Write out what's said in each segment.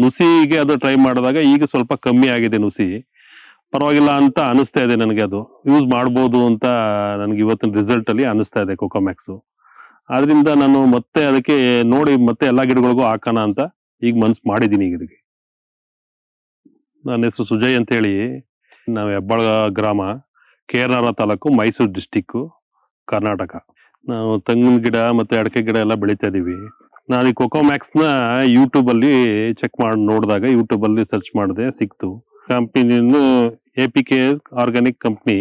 ನುಸಿಗೆ ಅದು ಟ್ರೈ ಮಾಡಿದಾಗ ಈಗ ಸ್ವಲ್ಪ ಕಮ್ಮಿ ಆಗಿದೆ ನುಸಿ. ಪರವಾಗಿಲ್ಲ ಅಂತ ಅನಿಸ್ತಾ ಇದೆ ನನಗೆ, ಅದು ಯೂಸ್ ಮಾಡ್ಬೋದು ಅಂತ ನನಗೆ ಇವತ್ತಿನ ರಿಸಲ್ಟ್ ಅಲ್ಲಿ ಅನಿಸ್ತಾ ಇದೆ ಕೊಕೊಮ್ಯಾಕ್ಸ್. ಆದ್ರಿಂದ ನಾನು ಮತ್ತೆ ಅದಕ್ಕೆ ನೋಡಿ ಮತ್ತೆ ಎಲ್ಲಾ ಗಿಡಗಳಿಗೂ ಹಾಕೋಣ ಅಂತ ಈಗ ಮನ್ಸು ಮಾಡಿದ್ದೀನಿ ಈಗ ಇದಕ್ಕೆ. ನನ್ನ ಹೆಸರು ಸುಜಯ್ ಅಂತ ಹೇಳಿ. ನಾವು ಹೆಬ್ಬಾಳ ಗ್ರಾಮ, ಕೇರನಾರ ತಾಲೂಕು, ಮೈಸೂರು ಡಿಸ್ಟಿಕ್, ಕರ್ನಾಟಕ. ನಾವು ತೆಂಗಿನ ಗಿಡ ಮತ್ತೆ ಅಡಕೆ ಗಿಡ ಎಲ್ಲ ಬೆಳಿತಾ ಇದೀವಿ. ನಾನು ಈ ಕೊಕೊಮ್ಯಾಕ್ಸ್ ನ ಯೂಟ್ಯೂಬ್ ಅಲ್ಲಿ ಚೆಕ್ ಮಾಡಿ ನೋಡಿದಾಗ, ಯೂಟ್ಯೂಬ್ ಅಲ್ಲಿ ಸರ್ಚ್ ಮಾಡಿದೆ, ಸಿಕ್ತು. ಕಂಪನಿಯನ್ನು APK ಆರ್ಗಾನಿಕ್ ಕಂಪ್ನಿ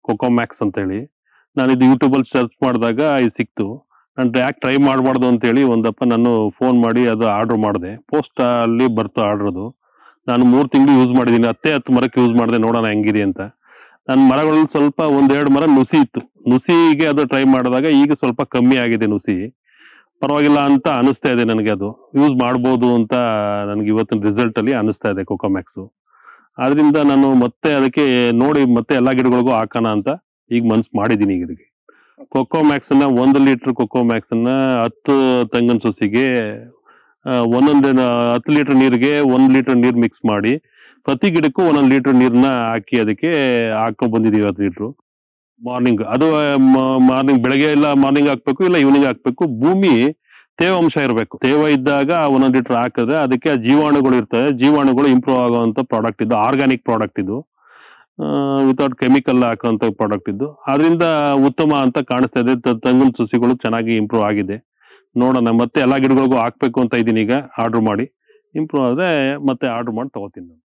ಕೊಕೊಮ್ಯಾಕ್ಸ್ ಅಂತ ಹೇಳಿ. ನಾನು ಇದು ಯೂಟ್ಯೂಬ್ ಅಲ್ಲಿ ಸರ್ಚ್ ಮಾಡಿದಾಗ ಇದು ಸಿಕ್ತು. ನಾನು ಯಾಕೆ ಟ್ರೈ ಮಾಡಬಾರ್ದು ಅಂತ ಹೇಳಿ ಒಂದಪ್ಪ ನಾನು ಫೋನ್ ಮಾಡಿ ಅದು ಆರ್ಡರ್ ಮಾಡಿದೆ. ಪೋಸ್ಟ್ ಅಲ್ಲಿ ಬರ್ತು ಆರ್ಡರ್ ಅದು. ನಾನು 3 ತಿಂಗಳು ಯೂಸ್ ಮಾಡಿದ್ದೀನಿ. 10 ಮರಕ್ಕೆ ಯೂಸ್ ಮಾಡಿದೆ, ನೋಡೋಣ ಹೆಂಗಿದೆ ಅಂತ. ನನ್ನ ಮರಗಳಲ್ಲಿ ಸ್ವಲ್ಪ 1-2 ಮರ ನುಸಿ ಇತ್ತು. ನುಸಿಗೆ ಅದು ಟ್ರೈ ಮಾಡಿದಾಗ ಈಗ ಸ್ವಲ್ಪ ಕಮ್ಮಿ ಆಗಿದೆ ನುಸಿ. ಪರವಾಗಿಲ್ಲ ಅಂತ ಅನಿಸ್ತಾ ಇದೆ ನನಗೆ, ಅದು ಯೂಸ್ ಮಾಡ್ಬೋದು ಅಂತ ನನಗೆ ಇವತ್ತಿನ ರಿಸಲ್ಟ್ ಅಲ್ಲಿ ಅನಿಸ್ತಾ ಇದೆ ಕೊಕೊಮ್ಯಾಕ್ಸ್. ಆದ್ರಿಂದ ನಾನು ಮತ್ತೆ ಅದಕ್ಕೆ ನೋಡಿ ಮತ್ತೆ ಎಲ್ಲಾ ಗಿಡಗಳಿಗೂ ಹಾಕೋಣ ಅಂತ ಈಗ ಮನ್ಸು ಮಾಡಿದ್ದೀನಿ ಈಗ ಇದಕ್ಕೆ. ಕೊಕೊಮ್ಯಾಕ್ಸ್ ನ 1 ಲೀಟರ್ ಕೊಕೊಮ್ಯಾಕ್ಸ್ ನ 10 ತೆಂಗಿನ ಸಸಿಗೆ ಒಂದೊಂದು 10 ಲೀಟರ್ ನೀರಿಗೆ 1 ಲೀಟರ್ ನೀರು ಮಿಕ್ಸ್ ಮಾಡಿ ಪ್ರತಿ ಗಿಡಕ್ಕೂ 1 ಲೀಟರ್ ನೀರನ್ನ ಹಾಕಿ ಅದಕ್ಕೆ ಹಾಕೊಂಡ್ ಬಂದಿದೀವಿ 10 ಲೀಟರ್. ಮಾರ್ನಿಂಗ್ ಅದು ಮಾರ್ನಿಂಗ್ ಬೆಳಗ್ಗೆ ಇಲ್ಲ ಮಾರ್ನಿಂಗ್ ಹಾಕ್ಬೇಕು, ಇಲ್ಲ ಈವ್ನಿಂಗ್ ಹಾಕ್ಬೇಕು. ಭೂಮಿ ತೇವಾಂಶ ಇರಬೇಕು. ತೇವ ಇದ್ದಾಗ 1 ಲೀಟರ್ ಹಾಕಿದ್ರೆ ಅದಕ್ಕೆ ಜೀವಾಣುಗಳು ಇರ್ತವೆ. ಜೀವಾಣುಗಳು ಇಂಪ್ರೂವ್ ಆಗುವಂತ ಪ್ರಾಡಕ್ಟ್ ಇದು, ಆರ್ಗಾನಿಕ್ ಪ್ರಾಡಕ್ಟ್ ಇದು, ವಿತೌಟ್ ಕೆಮಿಕಲ್ ಹಾಕುವಂತ ಪ್ರಾಡಕ್ಟ್ ಇದು. ಆದ್ರಿಂದ ಉತ್ತಮ ಅಂತ ಕಾಣಿಸ್ತಾ ಇದೆ. ತೆಂಗಿನ ಸಸಿಗಳು ಚೆನ್ನಾಗಿ ಇಂಪ್ರೂವ್ ಆಗಿದೆ. ನೋಡೋಣ ಮತ್ತೆ ಎಲ್ಲಾ ಗಿಡಗಳಿಗೂ ಹಾಕ್ಬೇಕು ಅಂತ ಇದೀನಿ ಈಗ, ಆರ್ಡರ್ ಮಾಡಿ. ಇಂಪ್ರೂವ್ ಆದ್ರೆ ಮತ್ತೆ ಆರ್ಡರ್ ಮಾಡಿ ತಗೋತೀನಿ ನಾನು.